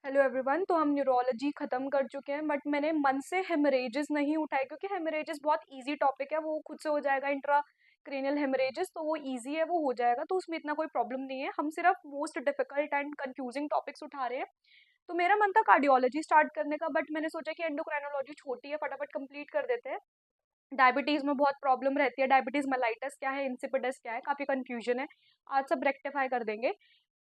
Hello everyone. तो हम neurology खत्म कर चुके हैं, बट मैंने मन से हेमरेजेस नहीं उठाए क्योंकि हेमरेजेस बहुत इजी टॉपिक है, वो खुद से हो जाएगा। इंट्रा क्रेनियल हेमरेजेस तो वो इजी है, वो हो जाएगा, तो उसमें इतना कोई प्रॉब्लम नहीं है। हम सिर्फ most difficult and confusing topics उठा रहे हैं। तो मेरा मन था कार्डियोलॉजी स्टार्ट करने का, बट मैंने सोचा कि एंडोक्राइनोलॉजी छोटी है, फटाफट कंप्लीट कर देते हैं। डायबिटीज में बहुत प्रॉब्लम रहती है। डायबिटीज मेलाइटस क्या है, इंसिपिडस क्या है, काफी कंफ्यूजन है। आज सब रेक्टिफाई कर देंगे।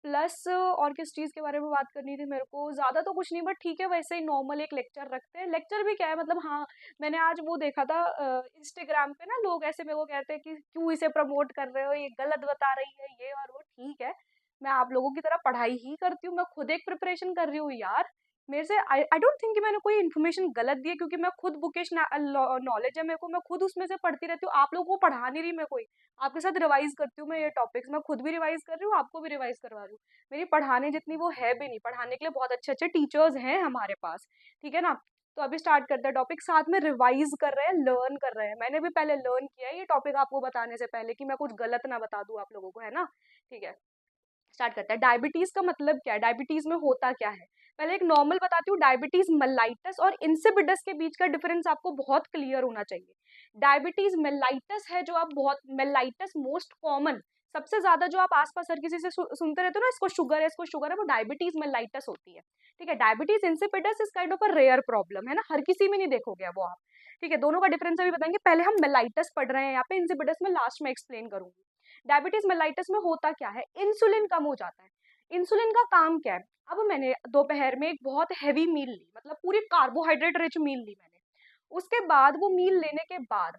प्लस और किस चीज के बारे में बात करनी थी मेरे को, ज्यादा तो कुछ नहीं, बट ठीक है, वैसे ही नॉर्मल एक लेक्चर रखते हैं। लेक्चर भी क्या है मतलब, हाँ, मैंने आज वो देखा था इंस्टाग्राम पे ना, लोग ऐसे मेरे को कहते हैं कि क्यों इसे प्रमोट कर रहे हो, ये गलत बता रही है, ये और वो। ठीक है, मैं आप लोगों की तरह पढ़ाई ही करती हूँ, मैं खुद एक प्रिपरेशन कर रही हूँ यार। मेरे से आई डोंट थिंक कि मैंने कोई इन्फॉर्मेशन गलत दी है, क्योंकि मैं खुद बुकिश नॉलेज है मेरे को, मैं खुद उसमें से पढ़ती रहती हूँ। आप लोगों को पढ़ा नहीं रही मैं कोई, आपके साथ रिवाइज करती हूँ मैं ये टॉपिक्स, मैं खुद भी रिवाइज कर रही हूँ, आपको भी रिवाइज करवा रही हूँ। मेरी पढ़ाने जितनी वो है भी नहीं, पढ़ाने के लिए बहुत अच्छे अच्छे टीचर्स हैं हमारे पास। ठीक है ना। तो अभी स्टार्ट करते हैं टॉपिक, साथ में रिवाइज कर रहे हैं, लर्न कर रहे हैं। मैंने भी पहले लर्न किया है ये टॉपिक आपको बताने से पहले, कि मैं कुछ गलत ना बता दूं आप लोगों को, है ना। ठीक है, स्टार्ट करते हैं। डायबिटीज का मतलब क्या है, डायबिटीज में होता क्या है। पहले एक नॉर्मल बताती हूँ। डायबिटीज मेलाइटस और इंसिपिडस के बीच का डिफरेंस आपको बहुत क्लियर होना चाहिए। डायबिटीज मेलाइटस है जो आप बहुत, मेलाइटस मोस्ट कॉमन, सबसे ज्यादा जो आप आसपास हर किसी से सुनते रहते हो ना, इसको शुगर है, इसको शुगर है, वो डायबिटीज मेलाइटस होती है। ठीक है, diabetes insipidus is kind of a rare problem, है ना, हर किसी में नहीं देखोगे वो आप। ठीक है, दोनों का डिफरेंस अभी बताएंगे। पहले हम मेलाइटस पढ़ रहे हैं यहाँ पे, इंसिपिडस में लास्ट में एक्सप्लेन करूंगी। डायबिटीज मेलाइटिस में होता क्या है, इंसुलिन कम हो जाता है। इंसुलिन का काम क्या है। अब मैंने दोपहर में एक बहुत हैवी मील ली, मतलब पूरी कार्बोहाइड्रेट रिच मील ली मैंने। उसके बाद वो मील लेने के बाद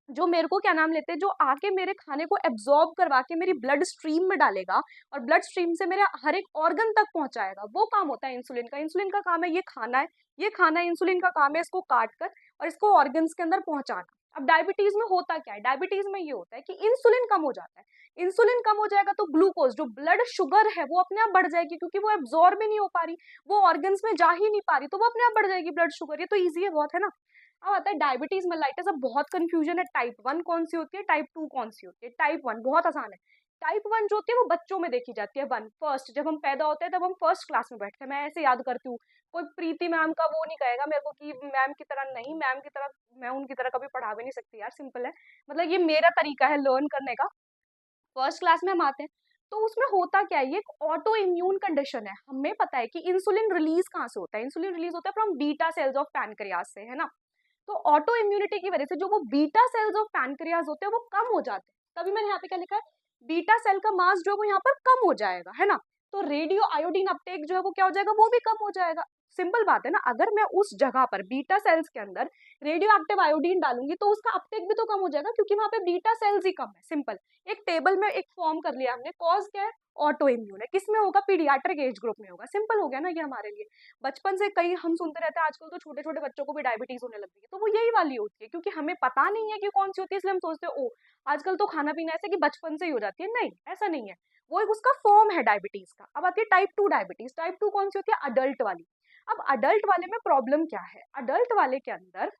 जो मेरे को क्या नाम लेते हैं, जो आके मेरे खाने को एब्जॉर्ब करवा के मेरी ब्लड स्ट्रीम में डालेगा और ब्लड स्ट्रीम से मेरे हर एक ऑर्गन तक पहुंचाएगा, वो काम होता है इंसुलिन का। इंसुलिन का काम है ये खाना है, ये खाना है, इंसुलिन का काम है इसको काट कर और इसको ऑर्गन्स के अंदर पहुंचाना। अब डायबिटीज में होता क्या है, डायबिटीज में ये होता है कि इंसुलिन कम हो जाता है। इंसुलिन कम हो जाएगा तो ग्लूकोज, जो ब्लड शुगर है, वो अपने आप बढ़ जाएगी, क्योंकि वो एब्जॉर्ब ही नहीं हो पा रही, वो ऑर्गन्स में जा ही नहीं पा रही, तो वो अपने आप बढ़ जाएगी ब्लड शुगर। ये तो ईजी है बहुत, है ना। अब आता है डायबिटीज मेलाइटिस। अब बहुत कंफ्यूजन है, टाइप 1 कौन सी होती है, टाइप 2 कौन सी होती है। टाइप 1 बहुत आसान है। टाइप 1 जो होती है वो बच्चों में देखी जाती है। वन फर्स्ट, जब हम पैदा होते हैं तब हम फर्स्ट क्लास में बैठते हैं, मैं ऐसे याद करती हूँ। कोई प्रीति मैम का वो नहीं कहेगा मेरे को कि मैम की तरह नहीं, मैम की तरह मैं उनकी तरह कभी पढ़ा भी नहीं सकती यार, सिंपल है। मतलब ये मेरा तरीका है लर्न करने का। फर्स्ट क्लास में हम आते हैं, तो उसमें होता क्या है, ये एक ऑटो इम्यून कंडीशन है। हमें पता है कि इंसुलिन रिलीज कहाँ से होता है, इंसुलिन रिलीज होता है from beta cells of pancreas से, है ना। तो ऑटो इम्यूनिटी की वजह से जो वो बीटा सेल्स ऑफ पैनक्रियाज होते हैं वो कम हो जाते हैं। तभी मैंने यहाँ पे क्या लिखा है, बीटा सेल का मास जो है वो यहाँ पर कम हो जाएगा, है ना। तो रेडियो आयोडीन अपटेक जो है वो क्या हो जाएगा, वो भी कम हो जाएगा। सिंपल बात है ना, अगर मैं उस जगह पर बीटा सेल्स के अंदर रेडियो एक्टिव आयोडीन डालूंगी तो उसका अपटेक भी तो कम हो जाएगा, क्योंकि वहां पे बीटा सेल्स ही कम है। सिंपल, एक टेबल में एक फॉर्म कर लिया हमने। कॉज क्या है, ऑटो इम्यून है, किसमें होगा, पीडियाट्रिक एज ग्रुप में होगा। सिंपल हो गया ना ये हमारे लिए। बचपन से कई हम सुनते रहते हैं, आजकल तो छोटे छोटे बच्चों को भी डायबिटीज होने लग गई है, तो वो यही वाली होती है, क्योंकि हमें पता नहीं है कि कौन सी होती है, इसलिए हम सोचते हैं ओ आजकल तो खाना पीना ऐसे कि बचपन से ही हो जाती है। नहीं, ऐसा नहीं है, वो एक उसका फॉर्म है डायबिटीज का। अब आती है टाइप 2 डायबिटीज। टाइप 2 कौन सी होती है, अडल्ट वाली। अब अडल्ट वाले में प्रॉब्लम क्या है, अडल्ट वाले के अंदर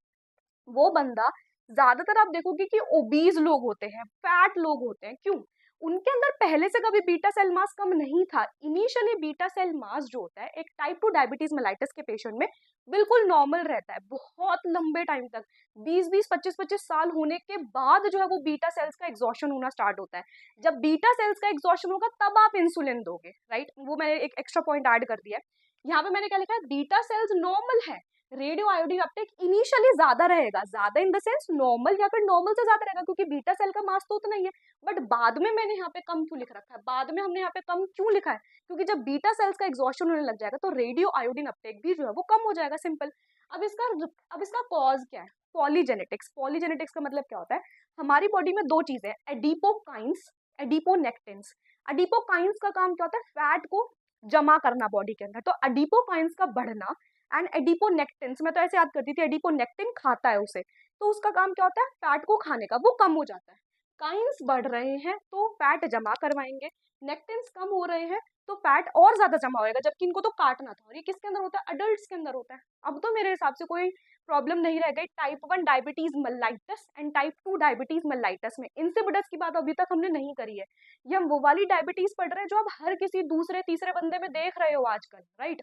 वो बंदा, ज्यादातर आप देखोगे कि ओबीज लोग होते हैं, फैट लोग होते हैं। क्यों, उनके अंदर पहले से कभी बीटा सेल मास कम नहीं था। इनिशियली बीटा सेल मास जो होता है एक टाइप 2 डायबिटीज मेलाइटिस के पेशेंट में बिल्कुल नॉर्मल रहता है, बहुत लंबे टाइम तक। 20-20 25-25 साल होने के बाद जो है वो बीटा सेल्स का एग्जॉशन होना स्टार्ट होता है। जब बीटा सेल्स का एग्जॉशन होगा तब आप इंसुलिन दोगे, राइट। वो मैंने एक एक्स्ट्रा पॉइंट ऐड कर दिया है यहाँ पे। मैंने क्या लिखा है, बीटा सेल्स नॉर्मल है, रेडियो आयोडीन अपटेक इनिशियली ज्यादा रहेगा, ज्यादा इन द सेंस नॉर्मल या फिर नॉर्मल से ज्यादा रहेगा, क्योंकि बीटा सेल का मास तो उतना ही है। बट बाद में मैंने यहाँ पे कम क्यों लिख रखा है, बाद में हमने यहाँ पे कम क्यों लिखा है, क्योंकि जब बीटा सेल्स का एग्जॉशन होने लग जाएगा तो रेडियो आयोडीन अपटेक भी जो है वो कम हो जाएगा। सिंपल। अब इसका कॉज क्या है, पॉलीजेनेटिक्स। पॉलीजेनेटिक्स का मतलब क्या होता है, हमारी बॉडी में दो चीजें, एडिपोकाइंस, एडिपोनेक्टिन्स। एडिपोकाइंस का काम क्या होता है, फैट को जमा करना बॉडी के अंदर। तो एडिपोकाइंस का बढ़ना एंड एडिपोनेक्टिन्स, मैं तो ऐसे याद करती थी, एडिपोनेक्टिन खाता है उसे, तो उसका काम क्या होता है, फैट को खाने का, वो कम हो जाता है। काइंस बढ़ रहे हैं तो फैट जमा करवाएंगे, नेक्टिन्स कम हो रहे हैं तो फैट और ज्यादा जमा होएगा, जबकि इनको तो काटना था। और ये किसके अंदर होता है, अडल्ट के अंदर होता है। अब तो मेरे हिसाब से कोई प्रॉब्लम नहीं रह गई type 1 diabetes mellitus and type 2 diabetes mellitus में। इंसिपिडस की बात अभी तक हमने नहीं करी है, ये हम वो वाली डायबिटीज पढ़ रहे हैं जो अब हर किसी दूसरे तीसरे बंदे में देख रहे हो आजकल, राइट।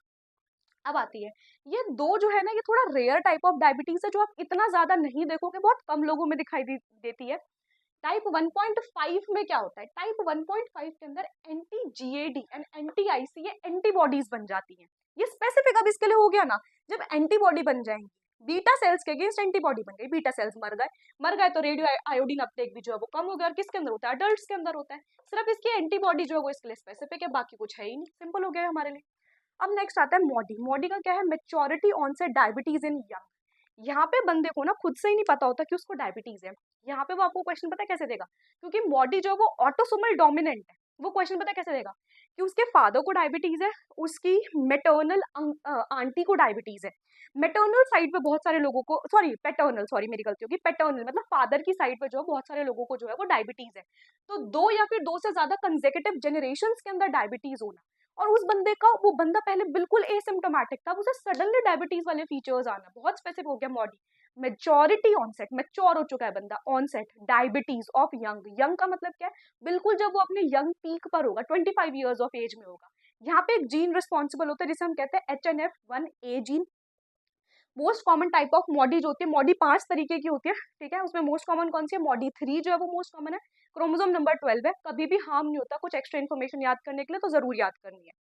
अब आती है, ये दो जो है ना, ये थोड़ा रेयर टाइप ऑफ डायबिटीज है जो आप इतना ज्यादा नहीं देखोगे, बहुत कम लोगों में दिखाई देती है। टाइप 1.5 में क्या होता है, टाइप 1.5 के अंदर anti GAD and anti IC ये एंटीबॉडीज बन जाती हैं। ये स्पेसिफिक अब इसके लिए हो गया ना, जब एंटीबॉडी बन जाएंगी, बीटा सेल्स के अगेंस्ट एंटीबॉडी बन गई, बीटा सेल्स मर गए तो रेडियो आयोडीन अपटेक भी जो है वो कम हो गया, और किसके अंदर होता है, अडल्ट के अंदर होता है। सिर्फ इसकी एंटीबॉडी जो है वो इसके लिए स्पेसिफिक है, बाकी कुछ है ही नहीं, सिंपल हो गया हमारे लिए। अब नेक्स्ट आता है मॉडी। मॉडी का क्या है, मेच्योरिटी ऑनसेट डायबिटीज इन यंग। यहाँ पे बंदे को ना खुद से ही नहीं पता होता कि उसको डायबिटीज है। यहाँ पे वो आपको क्वेश्चन पता है कैसे देगा, क्योंकि मॉडी जो है वो ऑटोसोमल डोमिनेंट है। वो क्वेश्चन पता है कैसे देगा, कि उसके फादर को डायबिटीज है, उसकी मेटर्नल आंटी को डायबिटीज है। मेटर्नल साइड पे बहुत सारे लोगों को, सॉरी पेटर्नल, सॉरी मेरी गलती होगी, पेटर्नल मतलब फादर की साइड पे जो है बहुत सारे लोगों को जो है वो डायबिटीज है। तो दो या फिर दो से ज्यादा कंसेक्यूटिव जनरेशन के अंदर डायबिटीज होना, और उस बंदे का, वो बंदा पहले बिल्कुल एसिम्प्टोमेटिक था, उसे सडनली डायबिटीज वाले फीचर्स आना, बहुत स्पेसिफिक हो गया मॉडी। मेजॉरिटी ऑनसेट, मैच्योर हो चुका है बंदा, onset diabetes of young. Young का मतलब क्या है, बिल्कुल जब वो अपने यंग पीक पर होगा, 25 ईयर्स ऑफ एज में होगा। यहाँ पे एक जीन रिस्पॉन्सिबल होता है जिसे हम कहते हैं HNF1A gene. Most common type of MODY जो होती है, मॉडी 5 तरीके की होती है, ठीक है, उसमें मोस्ट कॉमन कौन सी है, मॉडी 3 जो है वो मोस्ट कॉमन है। क्रोमोसोम नंबर 12 है, कभी भी हार्म नहीं होता, कुछ एक्स्ट्रा इन्फॉर्मेशन याद करने के लिए तो जरूर याद करनी है।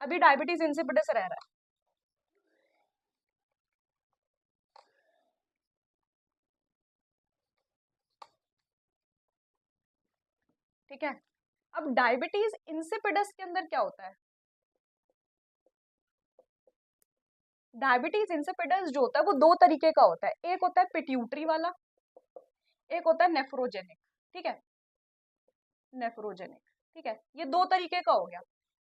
अभी डायबिटीज इंसिपिडस रह रहा है, ठीक है। अब डायबिटीज इंसिपिडस के अंदर क्या होता है, डायबिटीज इंसिपिडस जो होता है वो दो तरीके का होता है, एक होता है पिट्यूटरी वाला, एक होता है नेफ्रोजेनिक, ठीक है, नेफ्रोजेनिक, ठीक है, ये दो तरीके का हो गया।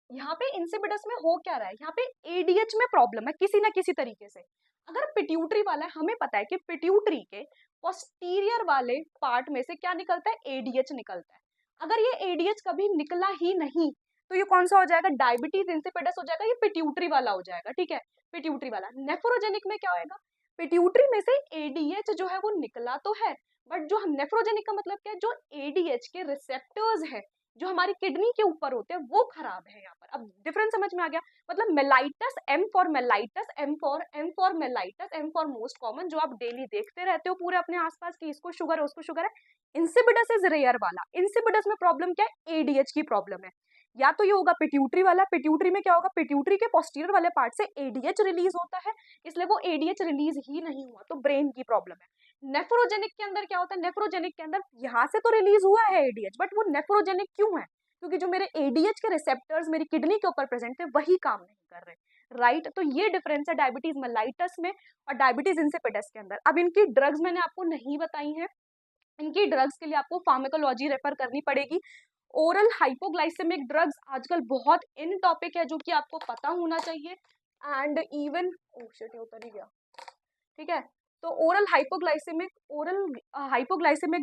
यहाँ पे इंसिपिडस में हो क्या रहा है, यहाँ पे एडीएच में प्रॉब्लम है किसी ना किसी तरीके से। अगर पिट्यूटरी वाला है, हमें पता है कि पिट्यूटरी के पोस्टीरियर वाले पार्ट में से क्या निकलता है, एडीएच निकलता है। अगर ये एडीएच कभी निकला ही नहीं तो ये कौन सा हो जाएगा, डायबिटीज इंसिपिडस हो जाएगा, ये पिट्यूटरी वाला हो जाएगा, ठीक है, पिट्यूटरी वाला। नेफ्रोजेनिक में क्या होएगा, पिट्यूटरी में से एडीएच जो है वो निकला तो है, बट जो नेफ्रोजेनिक का मतलब क्या है, जो एडीएच के रिसेप्टर्स है जो हमारी किडनी के ऊपर होते हैं वो खराब है। यहाँ पर अब डिफरेंस समझ में आ गया, मतलब mellitus, M for mellitus, M for mellitus, M for most common, जो आप डेली देखते रहते हो पूरे अपने आसपास की, इसको शुगर है उसको शुगर है। इंसिबिडस इज रेयर वाला, इंसिबिडस में प्रॉब्लम क्या है, एडीएच की प्रॉब्लम है। या तो ये होगा पिट्यूटरी वाला, पिट्यूटरी में क्या होगा, पिट्यूटरी के पोस्टीरियर वाले पार्ट से एडीएच रिलीज होता है, इसलिए वो एडीएच रिलीज ही नहीं हुआ तो ब्रेन की प्रॉब्लम है। नेफ्रोजेनिक के अंदर क्या होता है, नेफ्रोजेनिक के अंदर यहाँ से तो रिलीज हुआ है एडीएच, बट वो नेफ्रोजेनिक क्यों है, क्योंकि जो मेरे एडीएच के रिसेप्टर्स मेरी किडनी के ऊपर प्रेजेंट थे वही काम नहीं कर रहे, राइट। तो ये डिफरेंस है डायबिटीज मेलाइटस में और डायबिटीज इंसिपिडस के अंदर। अब इनकी ड्रग्स मैंने आपको नहीं बताई हैं, इनकी ड्रग्स के लिए आपको फार्माकोलॉजी रेफर करनी पड़ेगी। ओरल हाइपोग्लाइसेमिक ड्रग्स आजकल बहुत इन टॉपिक है जो कि आपको पता होना चाहिए, एंड इवन ओह शिट ये उतर ही गया, ठीक है। तो ओरल हाइपोग्लाइसेमिक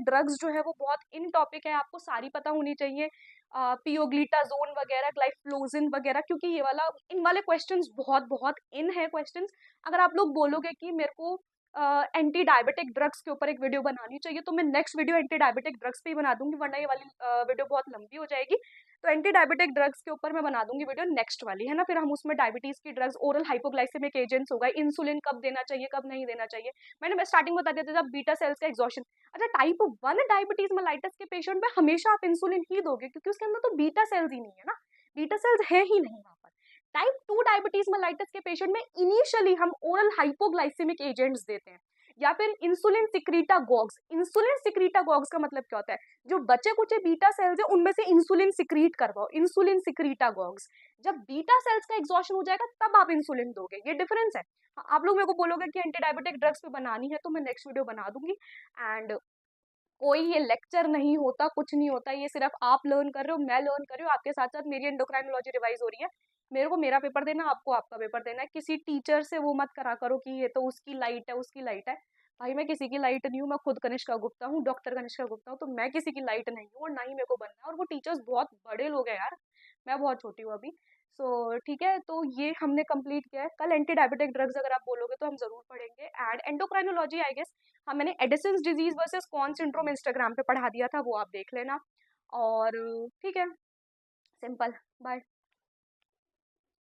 ड्रग्स जो है वो बहुत इन टॉपिक है, आपको सारी पता होनी चाहिए, पियोग्लिटाजोन वगैरह, ग्लाइफ्लोजिन वगैरह, क्योंकि ये वाला इन वाले क्वेश्चंस बहुत बहुत इन है क्वेश्चंस। अगर आप लोग बोलोगे कि मेरे को एंटी डायबिटिक ड्रग्स के ऊपर एक वीडियो बनानी चाहिए तो मैं next video anti diabetic drugs पे ही बना दूंगी, वरना ये वाली वीडियो बहुत लंबी हो जाएगी। तो एंटी डायबिटिक ड्रग्स के ऊपर मैं बना दूंगी वीडियो नेक्स्ट वाली, है ना, फिर हम उसमें डायबिटीज की ड्रग्स, ओरल हाइपोग्लाइसेमिक एजेंट्स होगा, इंसुलिन कब देना चाहिए कब नहीं देना चाहिए, मैंने स्टार्टिंग बता दिया था, बीटा सेल्स का एग्जॉशन। अच्छा, टाइप 1 डायबिटीज मेलाइटस के पेशेंट में हमेशा आप इंसुलिन ही दोगे क्योंकि उसके अंदर तो बीटा सेल्स ही नहीं है ना, बीटा सेल्स है ही नहीं वहां पर। टाइप 2 डायबिटीज मेलाइटस के पेशेंट में इनिशियली हम ओरल हाइपोग्लाइसेमिक एजेंट्स देते हैं या फिर इंसुलिन सिक्रीटागॉग्स। इंसुलिन सिक्रीटागॉग्स का मतलब क्या होता है, जो बचे कुचे बीटा सेल्स है उनमें से इंसुलिन सिक्रीट करवाओ, इंसुलिन सिक्रीटागॉग्स। जब बीटा सेल्स का एग्जॉशन हो जाएगा तब आप इंसुलिन दोगे, ये डिफरेंस है। आप लोग मेरे को बोलोगे कि एंटी डायबिटिक ड्रग्स पे बनानी है तो मैं नेक्स्ट वीडियो बना दूंगी। एंड कोई ये लेक्चर नहीं होता, कुछ नहीं होता, ये सिर्फ आप लर्न कर रहे हो, मैं लर्न कर रही हूँ, आपके साथ साथ मेरी एंडोक्राइनोलॉजी रिवाइज हो रही है। मेरे को मेरा पेपर देना, आपको आपका पेपर देना है। किसी टीचर से वो मत करा करो कि ये तो उसकी लाइट है उसकी लाइट है। भाई मैं किसी की लाइट नहीं हूँ, मैं खुद कनिष्का गुप्ता हूँ, डॉक्टर कनिष्का गुप्ता हूँ, तो मैं किसी की लाइट नहीं हूँ और ना ही मेरे को बनना है। और वो टीचर्स बहुत बड़े लोग हैं यार, मैं बहुत छोटी हूँ अभी। सो ठीक है, तो ये हमने कंप्लीट किया है। कल एंटी डायबिटिक ड्रग्स अगर आप बोलोगे तो हम जरूर पढ़ेंगे। एंड एंडोक्राइनोलॉजी आई गेस, हाँ मैंने Addison's disease versus Conn syndrome Instagram पे पढ़ा दिया था, वो आप देख लेना। और ठीक है, सिंपल, बाय।